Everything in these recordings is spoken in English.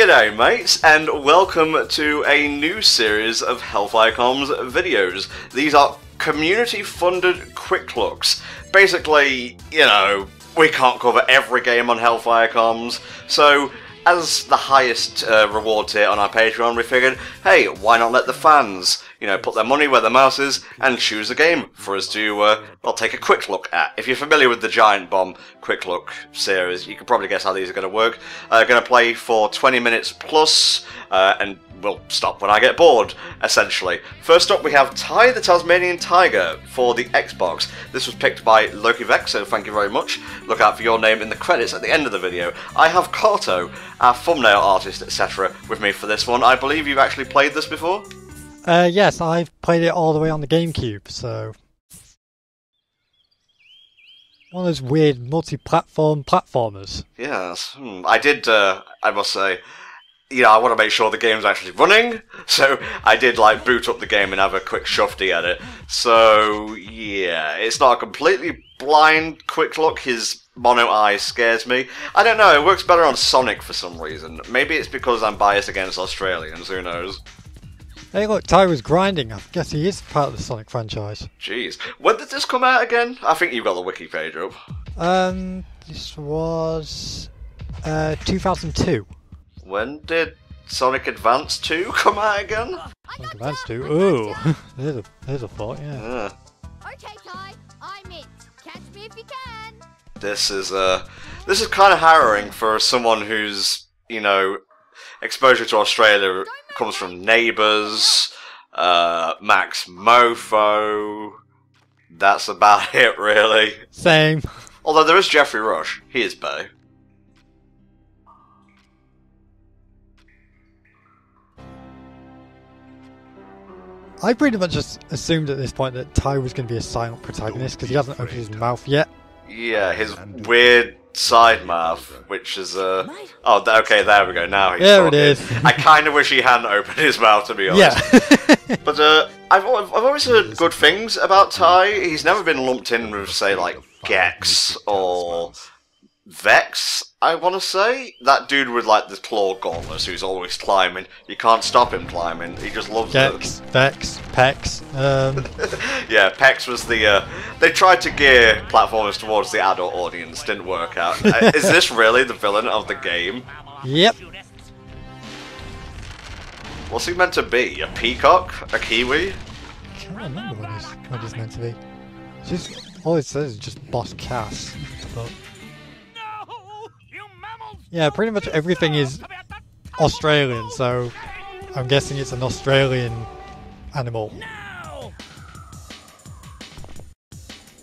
G'day mates, and welcome to a new series of HellfireComms videos. These are community-funded quick looks. Basically, you know, we can't cover every game on HellfireComms, so as the highest reward tier on our Patreon, we figured, hey, why not let the fans, you know, put their money where their mouth is and choose a game for us to, well, take a quick look at. If you're familiar with the Giant Bomb quick look series, you can probably guess how these are going to work. Going to play for 20 minutes plus, and we'll stop when I get bored, essentially. First up, we have Ty the Tasmanian Tiger for the Xbox. This was picked by LokiVex, so thank you very much. Look out for your name in the credits at the end of the video. I have Kato, our thumbnail artist, etc., with me for this one. I believe you've actually played this before? Yes, I've played it all the way on the GameCube, so... one of those weird multi-platform platformers. Yes, I did, I must say, you know, I want to make sure the game's actually running, so I did, like, boot up the game and have a quick shufty at it. So, yeah, it's not a completely blind quick look. His mono eye scares me. I don't know, it works better on Sonic for some reason. Maybe it's because I'm biased against Australians, who knows? Hey look, Ty was grinding. I guess he is part of the Sonic franchise. Jeez. When did this come out again? I think you've got the wiki page up. This was... 2002. When did Sonic Advance 2 come out again? Sonic Advance 2? Ooh, there's a thought, yeah. Okay, Ty, I'm in. Catch me if you can. This is kind of harrowing for someone who's, you know, exposure to Australia comes from Neighbours, Max Mofo. That's about it, really. Same. Although there is Jeffrey Rush. He is Bay. I pretty much just assumed at this point that Ty was going to be a silent protagonist because he hasn't opened his mouth yet. Yeah, his weird side mouth, which is oh, okay, there we go. Now he's there talking. It is. I kind of wish he hadn't opened his mouth, to be honest. Yeah. But I've always heard good things about Ty. He's never been lumped in with, say, like Gex or Vex. I want to say that dude with like the claw gauntlets who's always climbing. You can't stop him climbing. He just loves Gex, Vex, Pex. Yeah, Pex was the. They tried to gear platformers towards the adult audience. Didn't work out. Is this really the villain of the game? Yep. What's he meant to be? A peacock? A kiwi? I can't remember what he's meant to be. It's just, all it says is just Boss Cass. But yeah, pretty much everything is Australian, so I'm guessing it's an Australian animal.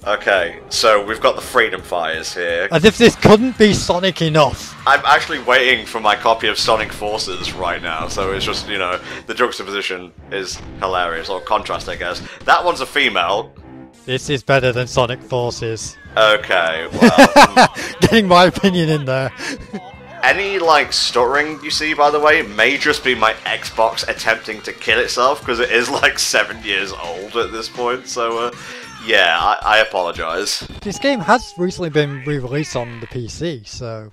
Okay, so we've got the Freedom Fires here. As if this couldn't be Sonic enough. I'm actually waiting for my copy of Sonic Forces right now, so it's just, you know, the juxtaposition is hilarious, or contrast, I guess. That one's a female. This is better than Sonic Forces. Okay, well... Getting my opinion in there. Any, like, stuttering you see, by the way, may just be my Xbox attempting to kill itself, because it is, like, 7 years old at this point, so, yeah, I apologise. This game has recently been re-released on the PC, so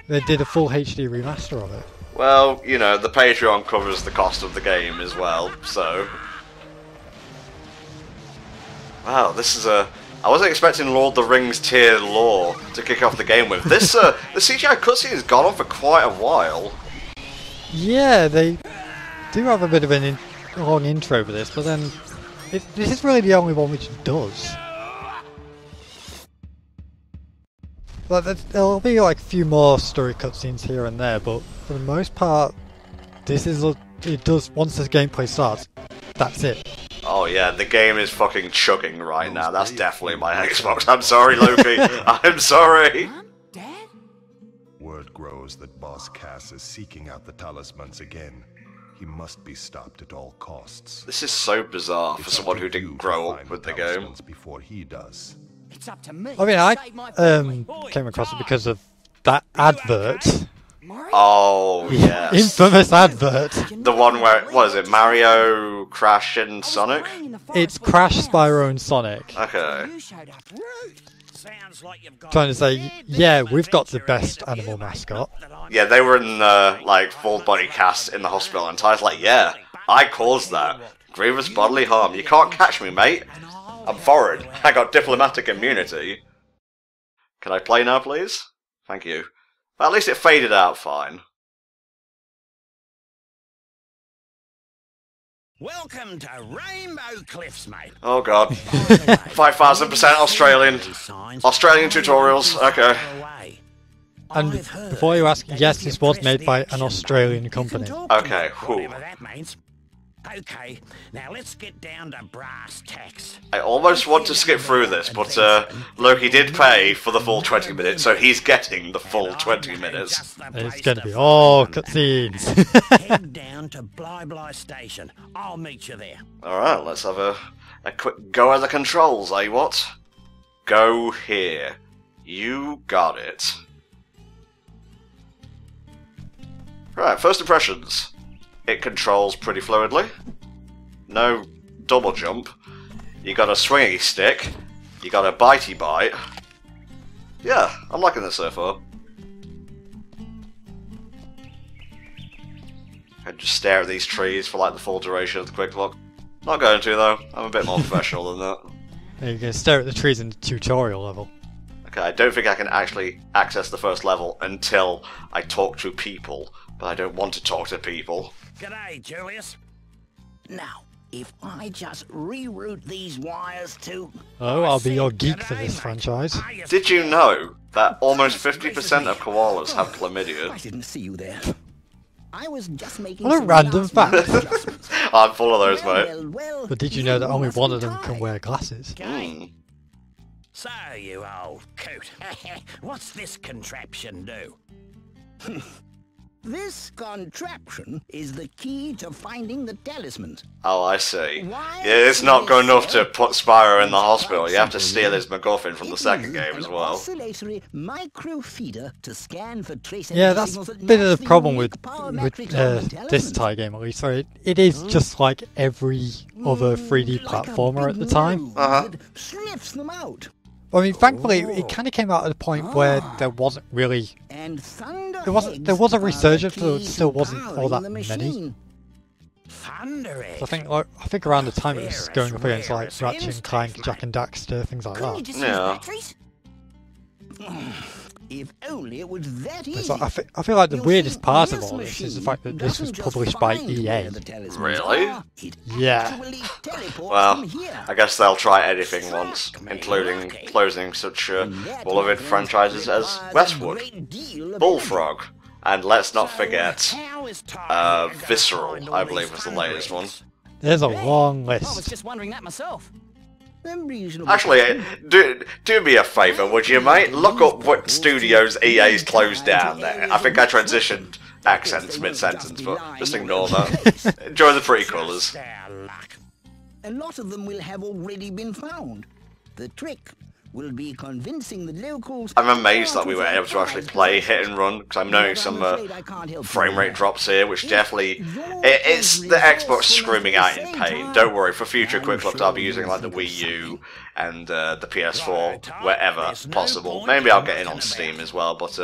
they did a full HD remaster of it. Well, you know, the Patreon covers the cost of the game as well, so... Wow, this is a... I wasn't expecting Lord of the Rings tier lore to kick off the game with. This, the CGI cutscene has gone on for quite a while. Yeah, they do have a bit of a long intro for this, but then this is really the only one which does. But there'll be like a few more story cutscenes here and there, but for the most part, this is it does once the gameplay starts. That's it. Oh yeah, the game is fucking chugging right now. That's definitely my Xbox. I'm sorry, Loki. I'm sorry. Dad? Word grows that Boss Cass is seeking out the talismans again. He must be stopped at all costs. This is so bizarre for someone who didn't grow up with the game. Before he does. It's up to me. I mean, I came across it because of that advert. Oh, yes. Infamous advert. The one where, what is it, Mario, Crash and Sonic? It's Crash, Spyro and Sonic. Okay. trying to say, yeah, we've got the best animal mascot. Yeah, they were in like full body cast in the hospital, and Ty's like, yeah, I caused that. Grievous bodily harm. You can't catch me, mate. I'm foreign. I got diplomatic immunity. Can I play now, please? Thank you. Well, at least it faded out fine. Welcome to Rainbow Cliffs, mate. Oh god. 5000% Australian. Australian tutorials. Okay. And before you ask, yes, this was made by an Australian company. Okay, whew. Okay, now let's get down to brass tacks. I almost want to skip through this, but Loki did pay for the full 20 minutes, so he's getting the full 20 minutes. It's going to be all cutscenes. Head down to Bly Station. I'll meet you there. Alright, let's have a quick go at the controls, eh, what? Go here. You got it. Right, first impressions. It controls pretty fluidly. No double jump. You got a swingy stick. You got a bitey bite. Yeah, I'm liking this so far. I just stare at these trees for like the full duration of the quick look. Not going to though. I'm a bit more professional than that. You can stare at the trees in the tutorial level. Okay, I don't think I can actually access the first level until I talk to people, but I don't want to talk to people. G'day, Julius. Now, if I just reroute these wires to... Oh, I'll be your geek for this franchise. Did you know that almost 50% of koalas have chlamydia? I didn't see you there. I was just making What a random fact. I'm full of those, mate. But did you know that only one of them can wear glasses? So, you old coot, what's this contraption do? This contraption is the key to finding the talismans. Oh, I see. Yeah, it's not good enough to put Spyro in the hospital. You have to steal his MacGuffin from the second game as well. Oscillatory microfeeder to scan for trace. Yeah, that's a bit of the problem with this Ty game, at least. Sorry, it is just like every other 3D platformer at the time. Sniffs them out. I mean, thankfully, it kind of came out at a point where there wasn't really... There was a resurgence, but it still wasn't all that many. So I think around the time it was going up against like Ratchet and Clank, Jak and Daxter, things like that. Yeah. If only it was that easy. So I feel like the weirdest part of all this is the fact that this was published by EA. Really? Yeah. Well, I guess they'll try anything once, including closing such beloved franchises as Westwood, Bullfrog, and let's not forget Visceral, I believe was the latest one. There's a long list. I was just wondering that myself. Actually, do me a favour, would you, mate? Look up what studios EA's closed down there. I think I transitioned accents mid-sentence, but just ignore that. Enjoy the pre-colours. A lot of them will have already been found. The trick will be convincing the locals... I'm amazed that we were able to actually play Hit and Run, because I'm noticing some frame rate drops here, which definitely... It's the Xbox screaming out in pain. Don't worry, for future quick looks I'll be using like the Wii U and the PS4, wherever possible. Maybe I'll get in on Steam as well, but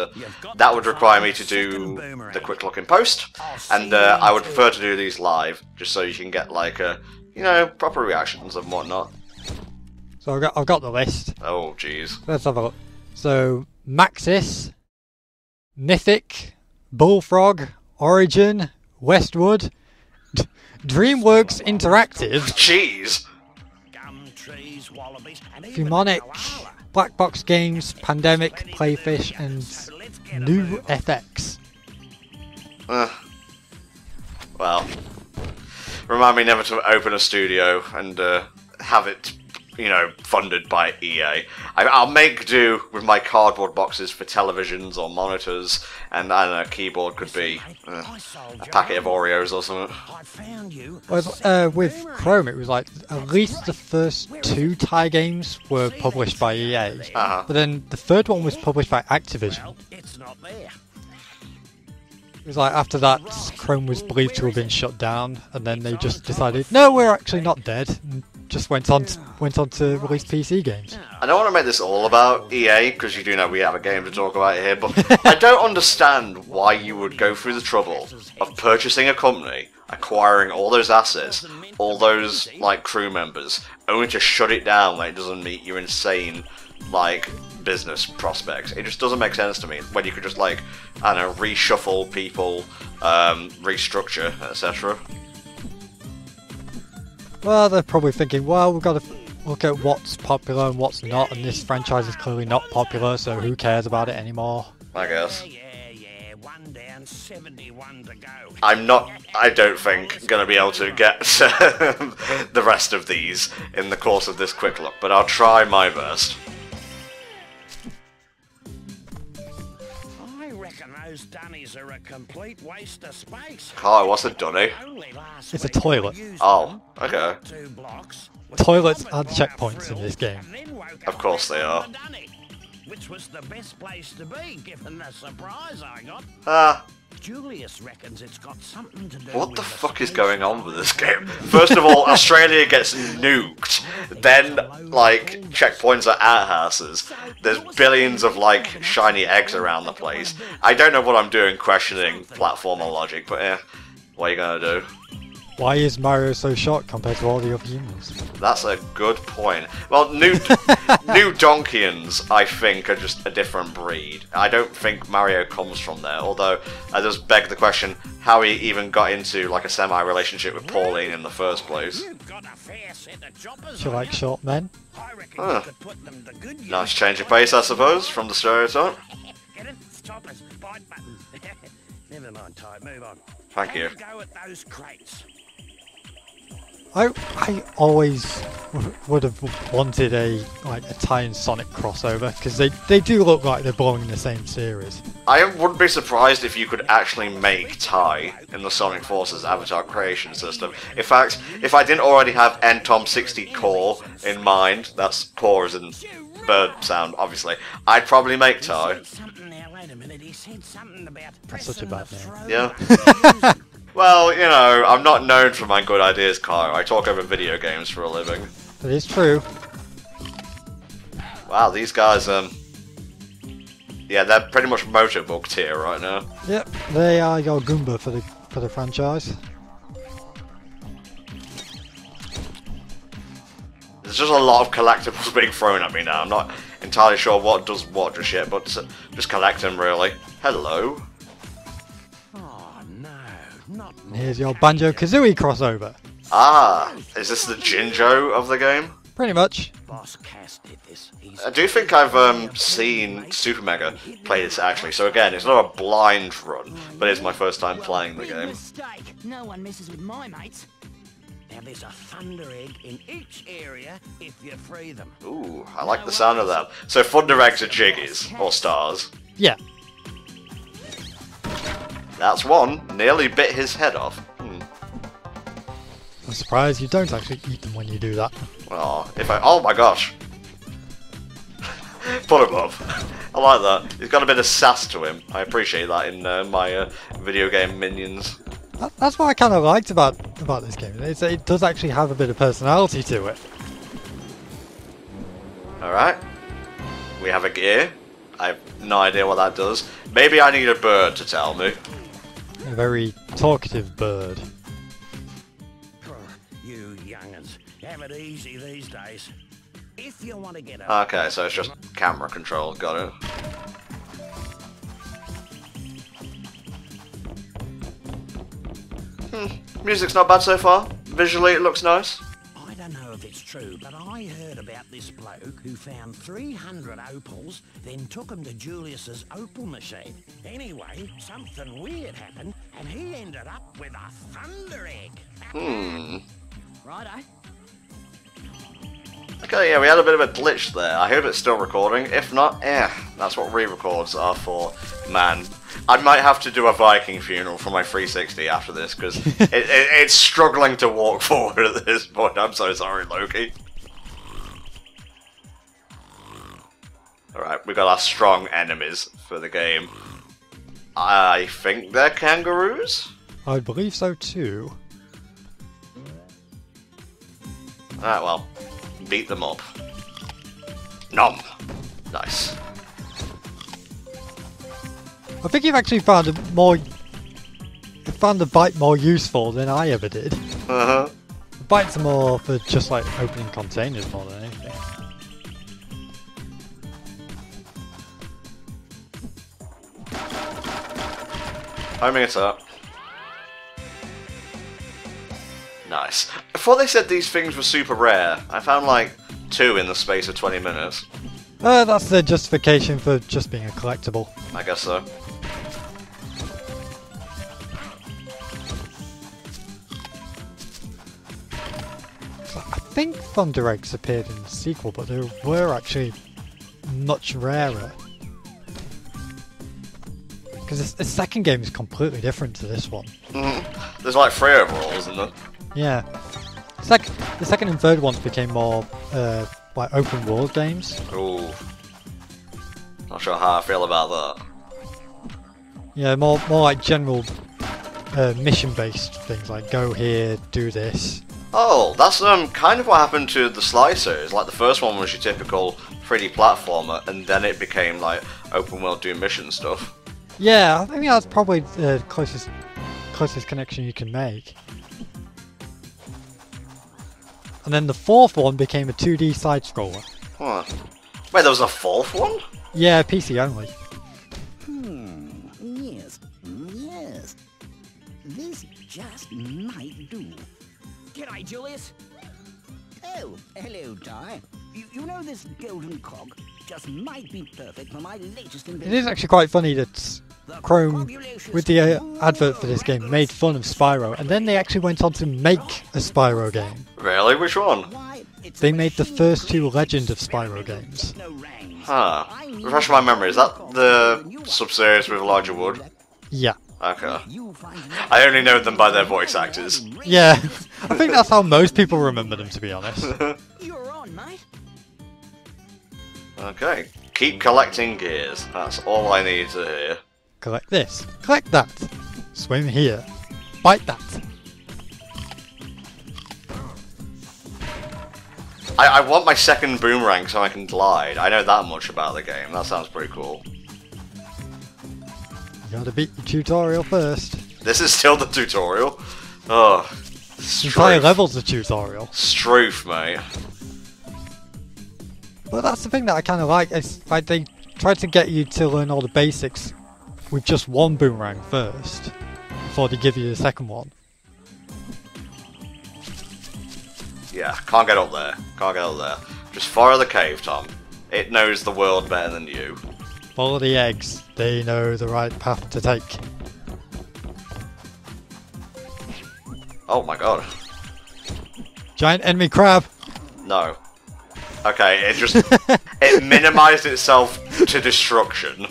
that would require me to do the quick look in post, and I would prefer to do these live, just so you can get like, you know, proper reactions and whatnot. So I've got the list. Oh, jeez. Let's have a look. So, Maxis, Mythic, Bullfrog, Origin, Westwood, DreamWorks Interactive, Jeez. Fumonic, Black Box Games, Pandemic, Playfish, and New FX. Well, remind me never to open a studio and have it, you know, funded by EA. I'll make do with my cardboard boxes for televisions or monitors, and I don't know, a keyboard could be a packet of Oreos or something. Well, with Chrome, it was like at least the first 2 Ty games were published by EA, but then the third one was published by Activision. It was like after that, Chrome was believed to have been shut down, and then they just decided, no, we're actually not dead. And just went on to release PC games. I don't want to make this all about EA, because you do know we have a game to talk about here, but I don't understand why you would go through the trouble of purchasing a company, acquiring all those assets, all those, like, crew members, only to shut it down when it doesn't meet your insane, like, business prospects. It just doesn't make sense to me when you could just, like, I don't know, reshuffle people, restructure, etc. Well, they're probably thinking, well, we've got to look at what's popular and what's not, and this franchise is clearly not popular, so who cares about it anymore? I guess. Yeah, 1 down, 71 to go. I don't think, going to be able to get the rest of these in the course of this quick look, but I'll try my best. I reckon those dunnies are a complete waste of space. Carl, what's a dunny? It's a toilet. Oh, okay. Toilets are checkpoints in this game. Of course they are. Which was the best place to be, given the surprise I got. Ah. Julius reckons it's got something to do What with the fuck is going on with this game? First of all, Australia gets nuked. Then, like, checkpoints are outhouses. There's billions of, like, shiny eggs around the place. I don't know what I'm doing questioning platformer logic, but eh, what are you gonna do? Why is Mario so short compared to all the other humans? That's a good point. Well, new Donkians, I think, are just a different breed. I don't think Mario comes from there, although I just beg the question how he even got into, like, a semi-relationship with Pauline in the first place. Do you like short men? Huh. Nice change of pace, I suppose, from the stereotype. Get it? Stop us. Bite button. Never mind, Ty. Move on. Thank you. Go at those crates. I always would have wanted a Ty and Sonic crossover, because they do look like they're belonging in the same series. I wouldn't be surprised if you could actually make Ty in the Sonic Forces avatar creation system. In fact, if I didn't already have NTOM60 Core in mind, that's core as in bird sound, obviously, I'd probably make Ty. That's such a bad name. Yeah. Well, you know, I'm not known for my good ideas, Kyle. I talk over video games for a living. That is true. Wow, these guys, yeah, they're pretty much motorbook tier right now. Yep, they are your Goomba for the franchise. There's just a lot of collectibles being thrown at me now. I'm not entirely sure what does what just yet, but just collect them, really. Hello. Here's your Banjo-Kazooie crossover. Ah, is this the Jinjo of the game? Pretty much. I do think I've seen Super Mega play this actually, so again, it's not a blind run, but it's my first time playing the game. No one messes with my mates. Now there's a Thunder Egg in each area if you free them. Ooh, I like the sound of that. So Thunder Eggs are jiggies, or stars. Yeah. That's one. Nearly bit his head off. I'm surprised you don't actually eat them when you do that. Oh my gosh. Put him up. I like that. He's got a bit of sass to him. I appreciate that in my video game minions. That's what I kind of liked about this game. It does actually have a bit of personality to it. Alright. We have a gear. I have no idea what that does. Maybe I need a bird to tell me. A very talkative bird. You young'uns, have it easy these days. If you want to get up. Okay, so it's just camera control. Got it. Music's not bad so far. Visually, it looks nice. I don't know if it's true, but I heard about this bloke who found 300 opals, then took them to Julius's opal machine. Anyway, something weird happened, and he ended up with a Thunder Egg. Righto. Okay, yeah, we had a bit of a glitch there. I hope it's still recording. If not, that's what re-records are for. Man, I might have to do a Viking funeral for my 360 after this, because it's struggling to walk forward at this point. I'm so sorry, Loki. Alright, we got our strong enemies for the game. I think they're kangaroos? I believe so too. Alright, well, beat them up. Nom! Nice. I think you've actually found the bite more useful than I ever did. Uh-huh. The bites are more for just like opening containers more than anything. Homing it up. Nice. Before they said these things were super rare, I found like 2 in the space of 20 minutes. That's the justification for just being a collectible. I guess so. I think Thunder Eggs appeared in the sequel, but they were actually much rarer. Because the second game is completely different to this one. Mm-hmm. There's like 3 overall, isn't there? Yeah. The second and third ones became more like open world games. Ooh. Not sure how I feel about that. Yeah, more like general mission based things like go here, do this. Oh, that's kind of what happened to the Sly series. Like the first one was your typical 3D platformer, and then it became like open world do mission stuff. Yeah, I think that's probably the closest connection you can make. And then the fourth one became a 2D side scroller. Huh. Wait, there was a 4th one? Yeah, PC only. Yes. This just might do. G'day, Julius. Oh, hello, Ty. You know this golden cog just might be perfect for my latest invention. It is actually quite funny that Chrome, with the advert for this game, made fun of Spyro, and then they actually went on to make a Spyro game. Really? Which one? They made the first 2 Legend of Spyro games. Huh. Refresh my memory, is that the sub-series with Elijah Wood? Yeah. Okay. I only know them by their voice actors. Yeah, I think that's how most people remember them, to be honest. You're on, mate. Okay. Keep collecting gears. That's all I need to hear. Collect this, collect that, swim here, bite that. I want my second boomerang so I can glide. I know that much about the game. That sounds pretty cool. You gotta beat the tutorial first. This is still the tutorial. Oh, The entire level's a tutorial. Struth, mate. But that's the thing that I kind of like. It's like they try to get you to learn all the basics with just one boomerang first, before they give you the second one. Yeah, can't get up there. Can't get up there. Just follow the cave, Tom. It knows the world better than you. Follow the eggs. They know the right path to take. Oh my god. Giant enemy crab. No. Okay, it just... it minimized itself to destruction.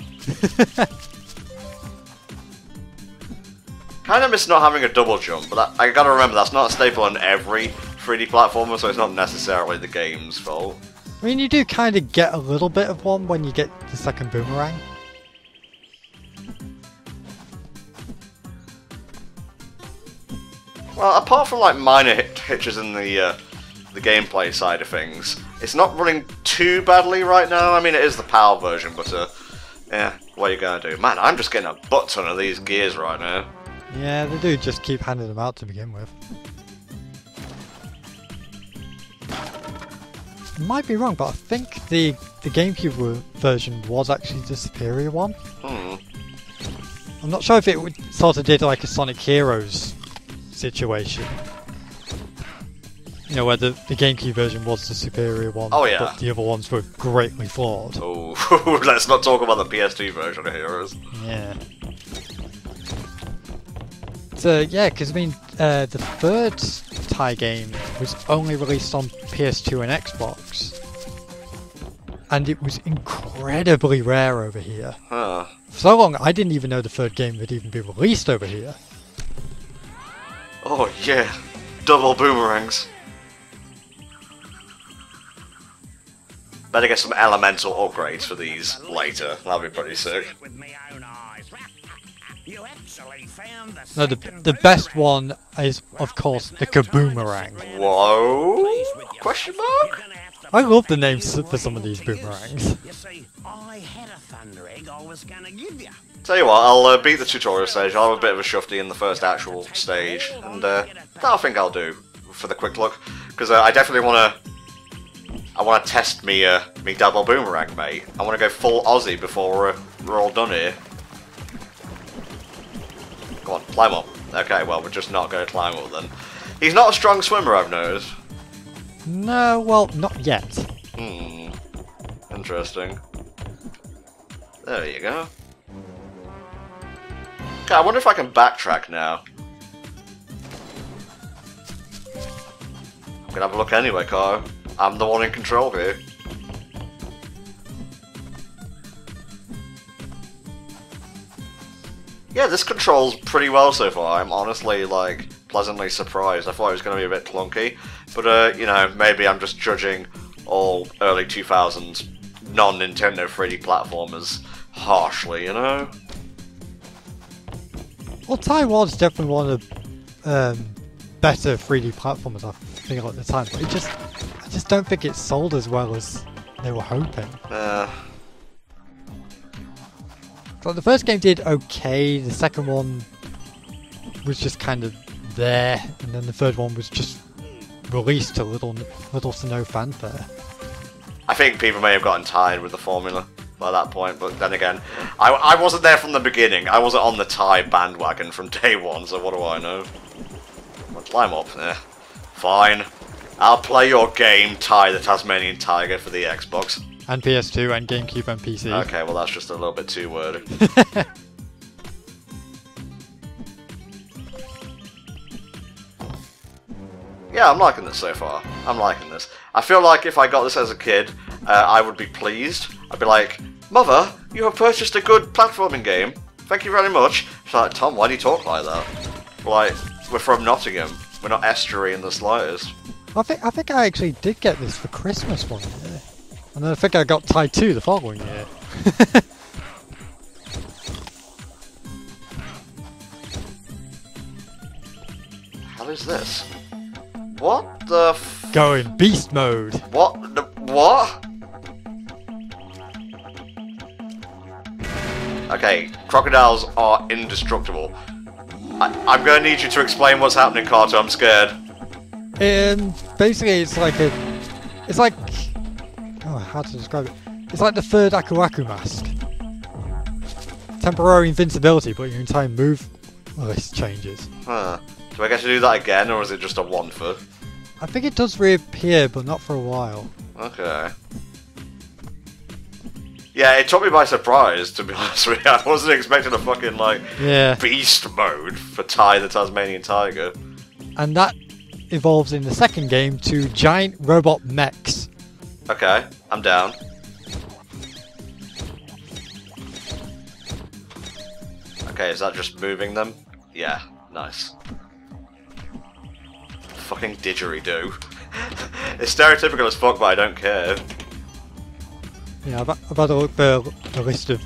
Kind of miss not having a double jump, but I gotta remember that's not a staple on every 3D platformer, so it's not necessarily the game's fault. I mean, you do kind of get a little bit of one when you get the second boomerang. Well, apart from like minor hitches in the gameplay side of things, it's not running too badly right now. I mean, it is the PAL version, but yeah, what are you gonna do? Man, I'm just getting a butt ton of these gears right now. Yeah, they do just keep handing them out to begin with. Might be wrong, but I think the GameCube version was actually the superior one. I'm not sure if it sort of did like a Sonic Heroes situation. You know, where the GameCube version was the superior one, oh, yeah, but the other ones were greatly flawed. Oh, let's not talk about the PS2 version of Heroes. Yeah. So, yeah, because I mean, the third Ty game was only released on PS2 and Xbox. And it was incredibly rare over here. Huh. For so long, I didn't even know the third game would even be released over here. Oh yeah, double boomerangs. Better get some elemental upgrades for these later. That'll be pretty sick. With my own eyes. You You actually found the No, the best one is, of course, the Kaboomerang. Whoa? Question mark? I love the names for some of these boomerangs. You see, I had a thunder egg I was gonna give you. Tell you what, I'll beat the tutorial stage. I'll have a bit of a shufty in the first actual stage, and that I think I'll do for the quick look, because I definitely want to. I want to test me double boomerang, mate. I want to go full Aussie before we're all done here. Come on, climb up. Okay, well, we're just not going to climb up then. He's not a strong swimmer, I've noticed. No, well, not yet. Interesting. There you go. Okay, I wonder if I can backtrack now. I'm gonna have a look anyway, Kyle. I'm the one in control here. Yeah, this controls pretty well so far. I'm honestly, like, pleasantly surprised. I thought it was going to be a bit clunky. But, you know, maybe I'm just judging all early 2000s non-Nintendo 3D platformers harshly, you know? Well, Ty was definitely one of the better 3D platformers I think at the time, but I just don't think it sold as well as they were hoping. So the first game did okay, the second one was just kind of there, and then the third one was just released to little to no fanfare. I think people may have gotten tired with the formula by that point, but then again, I wasn't there from the beginning. I wasn't on the Ty bandwagon from day one, so what do I know? I'll climb up. Fine. I'll play your game, Ty the Tasmanian Tiger, for the Xbox. And PS2 and GameCube and PC. Okay, well that's just a little bit too wordy. Yeah, I'm liking this so far. I'm liking this. I feel like if I got this as a kid, I would be pleased. I'd be like, Mother, you have purchased a good platforming game. Thank you very much. She's like, Tom, why do you talk like that? Like, we're from Nottingham. We're not estuary in the slightest. I think I actually did get this for Christmas one year. And then I think I got Ty 2 the following year. How is this? What the f- Go in beast mode! What the- what? Okay, crocodiles are indestructible. I'm gonna need you to explain what's happening, Carter, I'm scared. Basically it's like oh, how to describe it? It's like the third Aku Aku mask. Temporary invincibility, but your entire move list changes. Huh. Do I get to do that again, or is it just a one for? I think it does reappear, but not for a while. Okay. Yeah, it took me by surprise, to be honest with you. I wasn't expecting a fucking, like, beast mode for Ty the Tasmanian Tiger. And that evolves in the second game to giant robot mechs. Okay, I'm down. Okay, is that just moving them? Yeah, nice. Fucking didgeridoo. It's stereotypical as fuck, but I don't care. Yeah, I've had a look at the list of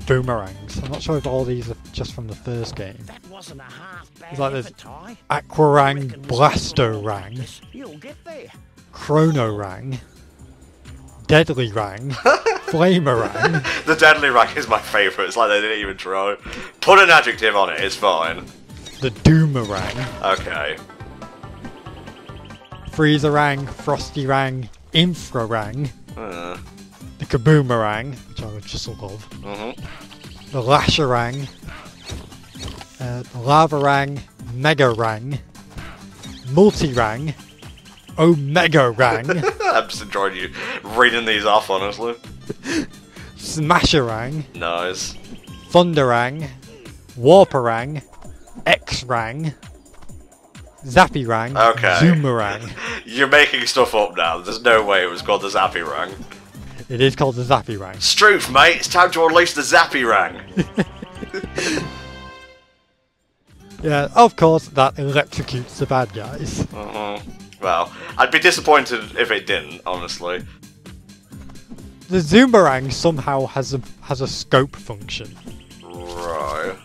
boomerangs. I'm not sure if all these are just from the first game. That wasn't a half bad It's like there's Ty. Aquarang, Blasterang, You'll get there. Chronorang, Deadly Rang, Flamerang. The Deadly Rang is my favourite. It's like they didn't even try. Put an adjective on it, it's fine. The Doomerang, Okay. Freezerang, Frostyrang, Infrarang, the Kaboomerang, which I would just love, the Lasherang, the Lavarang, Megarang, Multirang, Omegarang, I'm just enjoying you reading these off, honestly. Smasherang, Nice. Thunderang, Warperang, X-Rang, Zappyrang, Okay. Zoomerang. You're making stuff up now. There's no way it was called the Zappy Rang. It is called the Zappyrang. Struth, mate, it's time to unleash the Zappy Rang. Yeah, of course, that electrocutes the bad guys. Well, I'd be disappointed if it didn't, honestly. The Zoomerang somehow has a scope function. Right.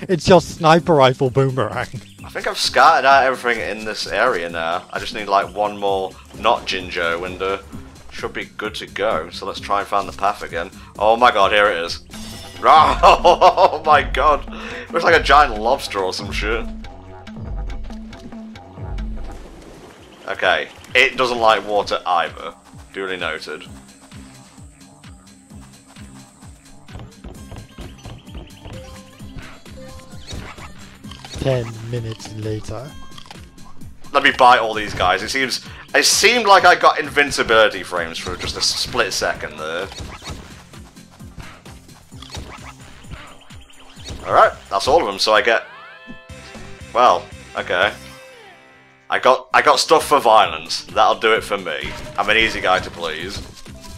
It's your sniper rifle boomerang. I think I've scattered out everything in this area now. I just need like one more not ginger window. Should be good to go. So let's try and find the path again. Oh my god, here it is. Oh my god. Looks like a giant lobster or some shit. Okay. It doesn't like water either. Duly noted. Ten minutes later. Let me bite all these guys. It seemed like I got invincibility frames for just a split second there. Alright, that's all of them, so I get... Well, okay. I got stuff for violence. That'll do it for me. I'm an easy guy to please.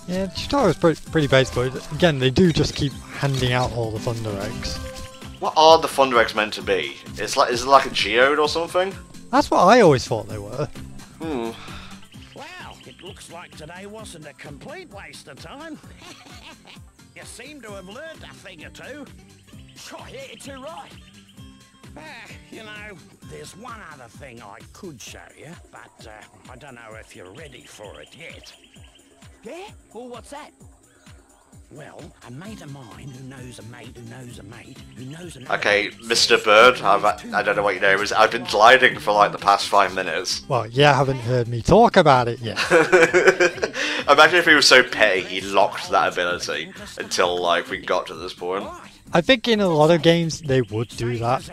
Yeah, the tutorial is pretty basic, but again, they do just keep handing out all the Thunder Eggs. What are the Thunder Eggs meant to be? Is it like a geode or something? That's what I always thought they were. Well, it looks like today wasn't a complete waste of time. You seem to have learned a thing or two. Oh, yeah, it's all right. You know, there's one other thing I could show you, but I don't know if you're ready for it yet. Yeah? Well, what's that? Well, a mate of mine who knows a mate who knows a mate who knows another. Okay, Mr. Bird, I don't know what your name is. I've been gliding for like the past 5 minutes. Well, you haven't heard me talk about it yet. Imagine if he was so petty he locked that ability until like we got to this point. I think in a lot of games they would do that.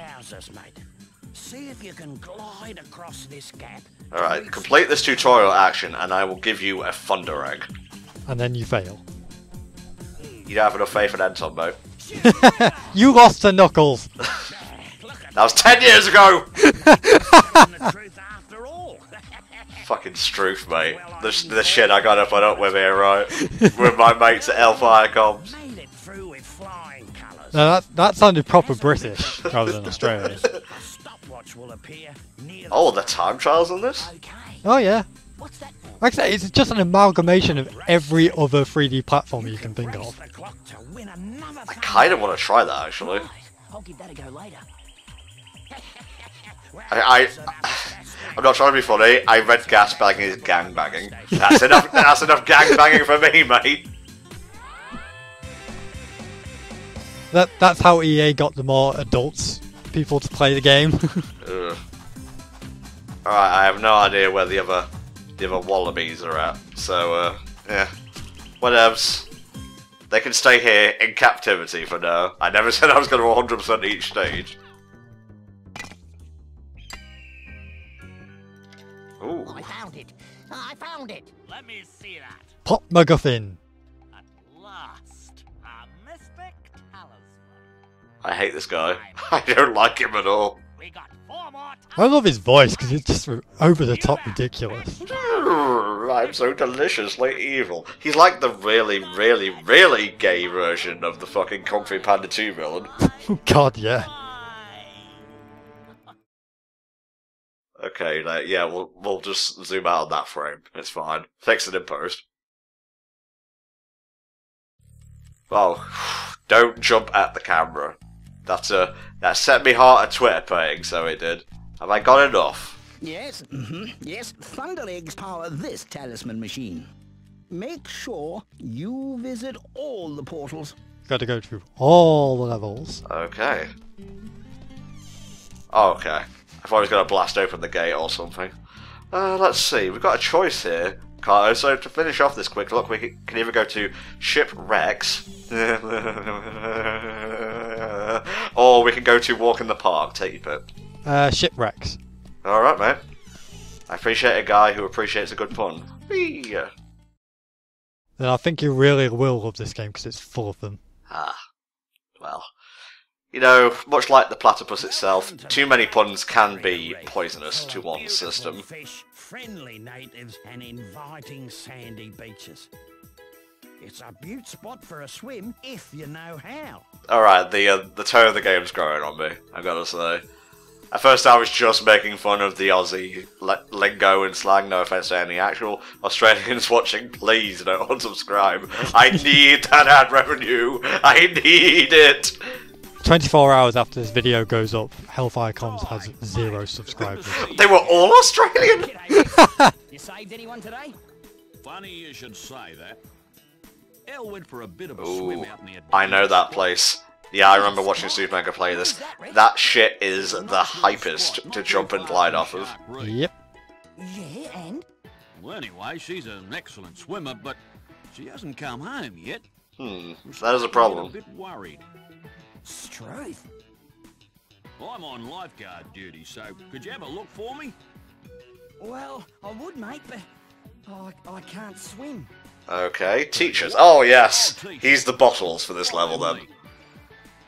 See if you can glide across this gap. Alright, complete this tutorial action and I will give you a Thunder Egg. And then you fail. You don't have enough faith in Anton, mate. You lost to Knuckles! That was 10 years ago! Fucking Struth, mate. The shit I gotta put up with here, right? With my mates at HellfireComms. No, that sounded proper British rather than Australian. Oh, the time trials on this? Oh yeah. Like I say, it's just an amalgamation of every other 3D platform you can think of. I kind of want to try that, actually. I'll give that a go later. I'm not trying to be funny. I read gas bagging is gang banging. That's enough. That's enough gang banging for me, mate. That's how EA got the more adults people to play the game. Alright, I have no idea where the other wallabies are at. So yeah, whatevs. They can stay here in captivity for now. I never said I was going to 100% each stage. Ooh. I found it. I found it. Let me see that. Pop MacGuffin. At last, a mystic talisman. I hate this guy. I don't like him at all. We got 4 more I love his voice because it's just over the top ridiculous. I'm so deliciously evil. He's like the really, really, really gay version of the fucking Kung Fu Panda 2 villain. God, yeah. Okay, yeah, we'll just zoom out on that frame. It's fine. Fix it in post. Oh, don't jump at the camera. That set me heart a Twitter paying, so it did. Have I got enough? Yes, yes, Thunder Eggs power this talisman machine. Make sure you visit all the portals. Got to go through all the levels. Okay. Oh, okay. I thought I was going to blast open the gate or something. Let's see. We've got a choice here, Carlo. So to finish off this quick look, we can either go to Shipwrecks, or we can go to Walk in the Park. Take your pick. Shipwrecks. Alright, mate. I appreciate a guy who appreciates a good pun. Whee! Then I think you really will love this game because it's full of them. Well. You know, much like the platypus itself, too many puns can be poisonous to one's system. Fish, friendly natives, and inviting sandy beaches. It's a beaut spot for a swim if you know how. Alright, the tone of the game's growing on me, I've got to say. At first I was just making fun of the Aussie lingo and slang, no offence to any actual Australians watching, please don't unsubscribe. I need that ad revenue, I need it! 24 hours after this video goes up, HellfireComms has 0 subscribers. They were all Australian? You saved anyone today? Funny you should say that. Elle went for a bit of a Ooh, swim out near... I know that place. Yeah, I remember watching Supermega play this. That shit is the hypest to jump and glide off of. Yep. Yeah, and? Well, anyway, she's an excellent swimmer, but she hasn't come home yet. That is a problem. I'm a bit worried. Struth. I'm on lifeguard duty, so could you have a look for me? Well, I would, mate, but I can't swim. Okay, teachers. Oh, yes. He's the bottles for this level, then.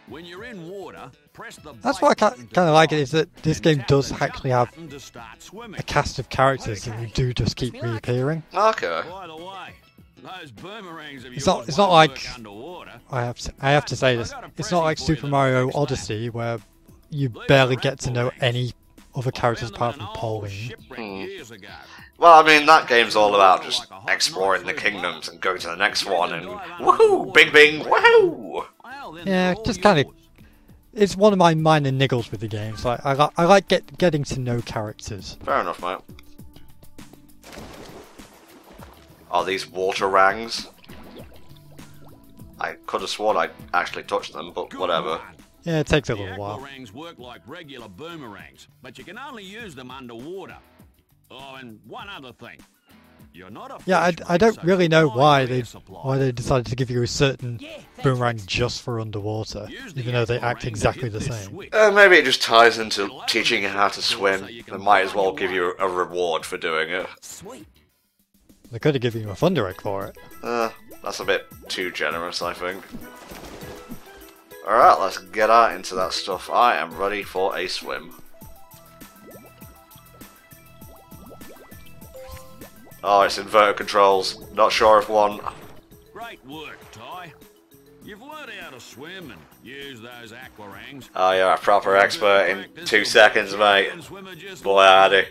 When you're in water, press the That's what I kind of like it, is that this game does actually have a cast of characters who do just keep reappearing. Okay. By the way, those boomerangs of It's yours not won't like work underwater. I have to say this. It's not like Super Mario Odyssey where you barely get to know any other characters apart from Pauline. Well, I mean, that game's all about just exploring the kingdoms and going to the next one and woohoo! Bing bing! Woohoo! Yeah, just kind of. It's one of my minor niggles with the game. So I like getting to know characters. Fair enough, mate. Oh, these water rangs. I could have sworn I actually touched them, but whatever. Yeah, it takes a The little while. aquarangs work like regular boomerangs, but you can only use them underwater. Oh, and one other thing. You're not a Yeah, fisherman, I don't so really know buy why their they supplies. decided to give you a certain boomerang just for underwater, Use the even though they aquarangs act to exactly hit the this same. switch. Maybe it just ties into teaching you how to swim. They might as well give you a reward for doing it. Sweet. They could have given you a thunder egg for it. That's a bit too generous, I think. Alright, let's get out into that stuff. I am ready for a swim. Oh, it's inverted controls. Not sure if one... Great work, Ty. You've learned how to swim and use those aquarangs. Oh, you're a proper expert in 2 seconds, mate. Boy, howdy.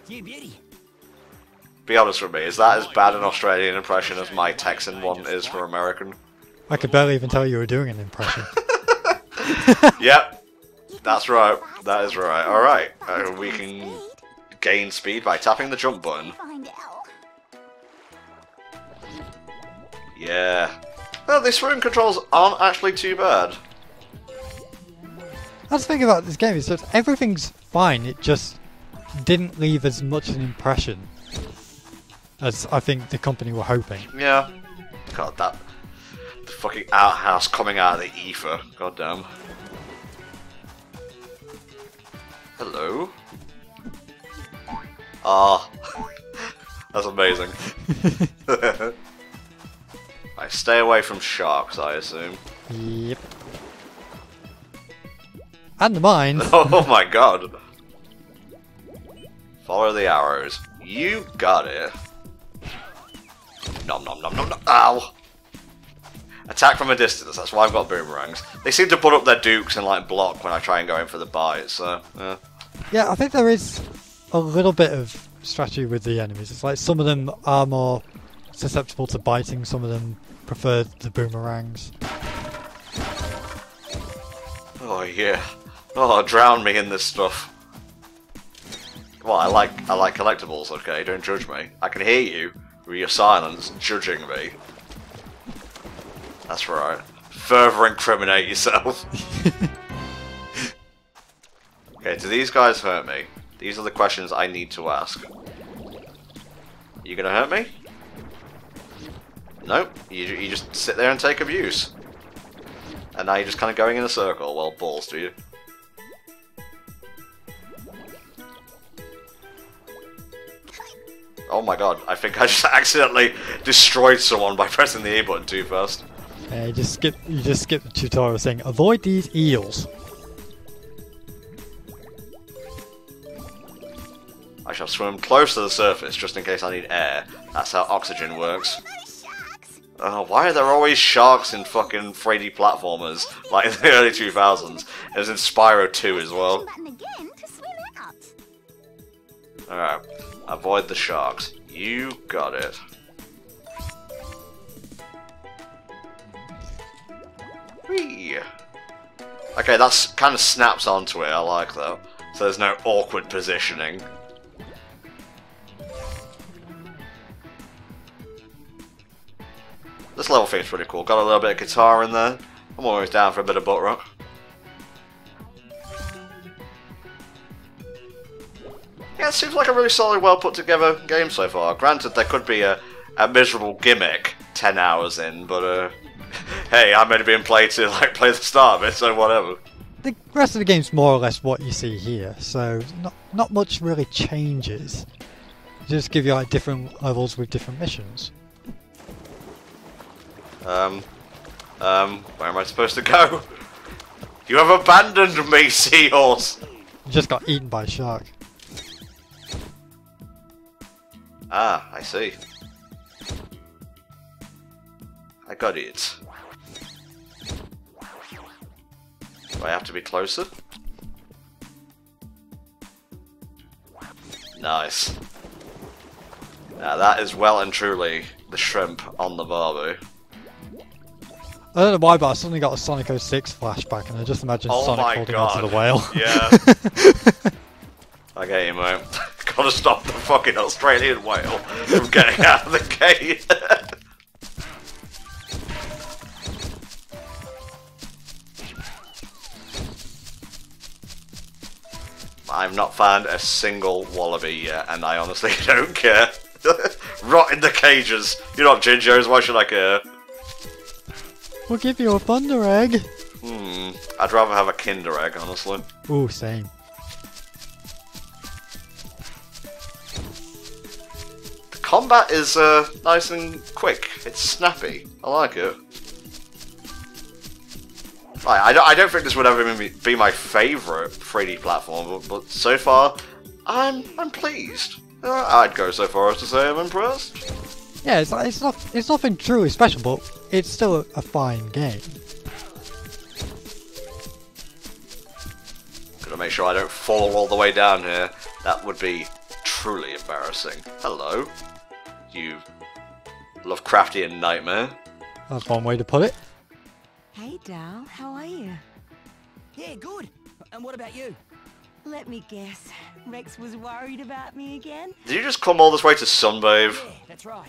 You beauty. Be honest with me, is that as bad an Australian impression as my Texan one is for American? I could barely even tell you were doing an impression. Yep, that's right. That is right. Alright, we can gain speed by tapping the jump button. Yeah. Well, the swimming controls aren't actually too bad. That's the thing about this game, is that everything's fine, it just didn't leave as much an impression as I think the company were hoping. Yeah. God, that... The fucking outhouse coming out of the ether. God damn. Hello? Ah. That's amazing. I stay away from sharks, I assume. Yep. And the mines. Oh my god. Follow the arrows. You got it. Nom nom nom nom nom. Ow! Attack from a distance, that's why I've got boomerangs. They seem to put up their dukes and like block when I try and go in for the bite, so yeah. Yeah, I think there is a little bit of strategy with the enemies. It's like some of them are more susceptible to biting, some of them prefer the boomerangs. Oh yeah. Oh, drown me in this stuff. Well, I like collectibles, okay? Don't judge me. I can hear you with your silence judging me. That's right. Further incriminate yourself. Okay, do these guys hurt me? These are the questions I need to ask. You gonna hurt me? Nope. You just sit there and take abuse. And now you're just kind of going in a circle. Well, balls to you. Oh my god, I think I just accidentally destroyed someone by pressing the A button too fast. You just skip the tutorial saying, avoid these eels. I shall swim close to the surface just in case I need air. That's how oxygen works. Why are there always sharks in fucking 3D platformers like in the early 2000s? It was in Spyro 2 as well. Alright, avoid the sharks. You got it. Whee! Okay, that's kind of snaps onto it, I like that. So there's no awkward positioning. This level feels pretty cool. Got a little bit of guitar in there. I'm always down for a bit of butt rock. Yeah, it seems like a really solid, well put together game so far. Granted, there could be a miserable gimmick 10 hours in, but hey, I'm only being played to like play the start of it, so whatever. The rest of the game's more or less what you see here, so not much really changes. Just give you like different levels with different missions. Where am I supposed to go? You have abandoned me, seahorse! You just got eaten by a shark. Ah, I see. I got it. Do I have to be closer? Nice. Now that is well and truly the shrimp on the barbie. I don't know why, but I suddenly got a Sonic 06 flashback, and I just imagine Sonic holding onto the whale. Yeah. I get you, mate. Gotta stop the fucking Australian whale from getting out of the gate. I've not found a single wallaby yet, and I honestly don't care. Rot in the cages. You're not Gingers, why should I care? We'll give you a Thunder Egg. I'd rather have a Kinder Egg, honestly. Ooh, same. The combat is nice and quick. It's snappy. I like it. I don't think this would ever be my favourite 3D platform, but so far, I'm pleased. I'd go so far as to say I'm impressed. Yeah, it's nothing truly special, but it's still a fine game. Gotta make sure I don't fall all the way down here. That would be truly embarrassing. Hello, you Lovecraftian nightmare. That's one way to put it. Hey, Dal, how are you? Yeah, good. And what about you? Let me guess. Rex was worried about me again? Did you just come all this way to sunbathe? Yeah, that's right.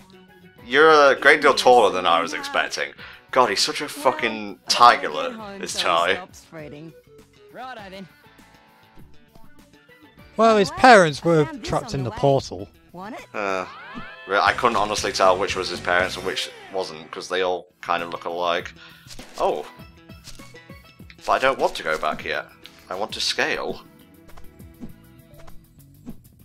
You're a great deal taller than I was expecting. God, he's such a fucking tigerlet, this Ty. Righto then. Well, his parents were trapped in the portal. Want it? I couldn't honestly tell which was his parents and which wasn't, because they all kind of look alike. Oh. But I don't want to go back yet. I want to scale.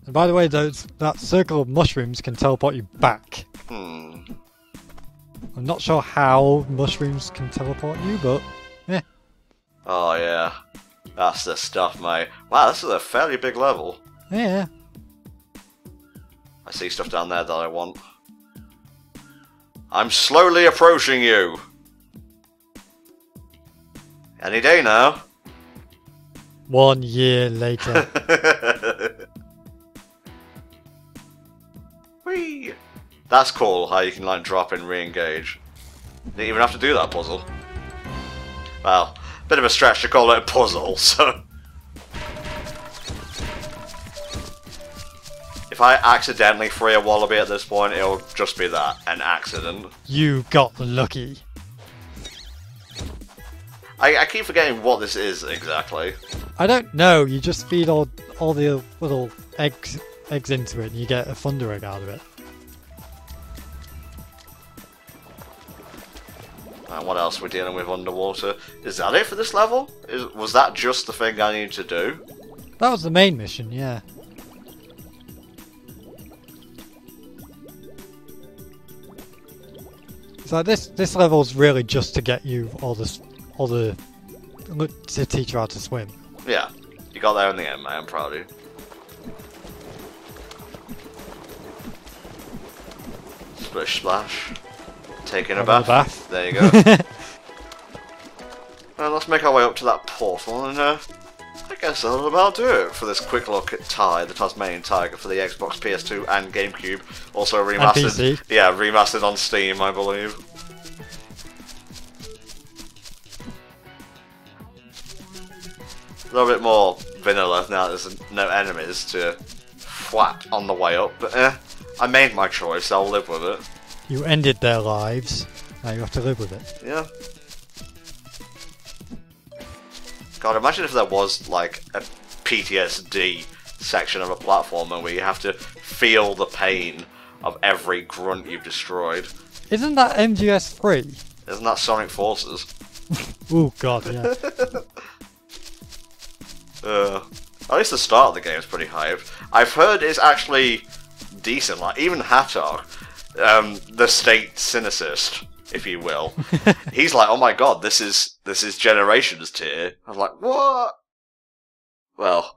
And by the way, that circle of mushrooms can teleport you back. I'm not sure how mushrooms can teleport you, but yeah. Oh yeah. That's the stuff, mate. Wow, this is a fairly big level. Yeah. I see stuff down there that I want. I'm slowly approaching you. Any day now. 1 year later. Whee! That's cool, how you can like drop and re-engage. Didn't even have to do that puzzle. Well, bit of a stretch to call it a puzzle, so... If I accidentally free a wallaby at this point, it'll just be that, an accident. You got lucky. I keep forgetting what this is exactly. I don't know, you just feed all the little eggs into it and you get a Thunder Egg out of it. And what else we're dealing with underwater? Is that it for this level? Was that just the thing I needed to do? That was the main mission, yeah. So this level's really just to get you to teach you how to swim. Yeah, you got there in the end, mate. I'm proud of you. Splish splash. Taking a bath. There you go. Well, let's make our way up to that portal, and I guess that'll about do it for this quick look at Ty the Tasmanian Tiger for the Xbox, PS2, and GameCube. Also remastered. And PC. Yeah, remastered on Steam, I believe. A little bit more vanilla now there's no enemies to whack on the way up, but I made my choice, I'll live with it. You ended their lives, now you have to live with it. Yeah. God, imagine if there was, like, a PTSD section of a platformer where you have to feel the pain of every grunt you've destroyed. Isn't that MGS3? Isn't that Sonic Forces? Oh god, yeah. At least the start of the game is pretty hyped. I've heard it's actually decent, like, even Hatar, the state cynicist, if you will, he's like, oh my god, this is Generations tier. I'm like, what? Well,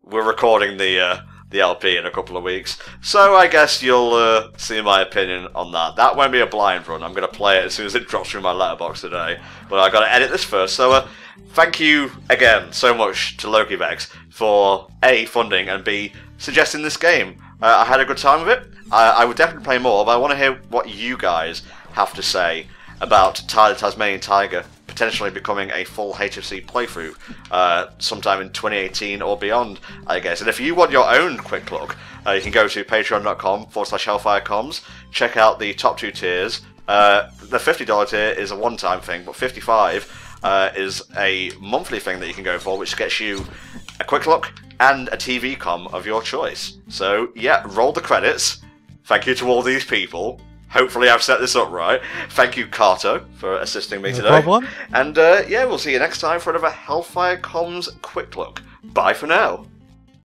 we're recording the LP in a couple of weeks, so I guess you'll see my opinion on that. That won't be a blind run. I'm going to play it as soon as it drops through my letterbox today, but I got to edit this first. So thank you again so much to LokiVex for A, funding, and B, suggesting this game. I had a good time with it. I would definitely play more, but I want to hear what you guys have to say about Ty the Tasmanian Tiger potentially becoming a full HFC playthrough sometime in 2018 or beyond, I guess. And if you want your own quick look, you can go to patreon.com/HellfireComms, check out the top 2 tiers. The $50 tier is a one-time thing, but $55 is a monthly thing that you can go for, which gets you a quick look and a TV com of your choice. So yeah, roll the credits. Thank you to all these people. Hopefully I've set this up right. Thank you, Kato, for assisting me today. No problem. And yeah, we'll see you next time for another Hellfire Comms Quick Look. Bye for now.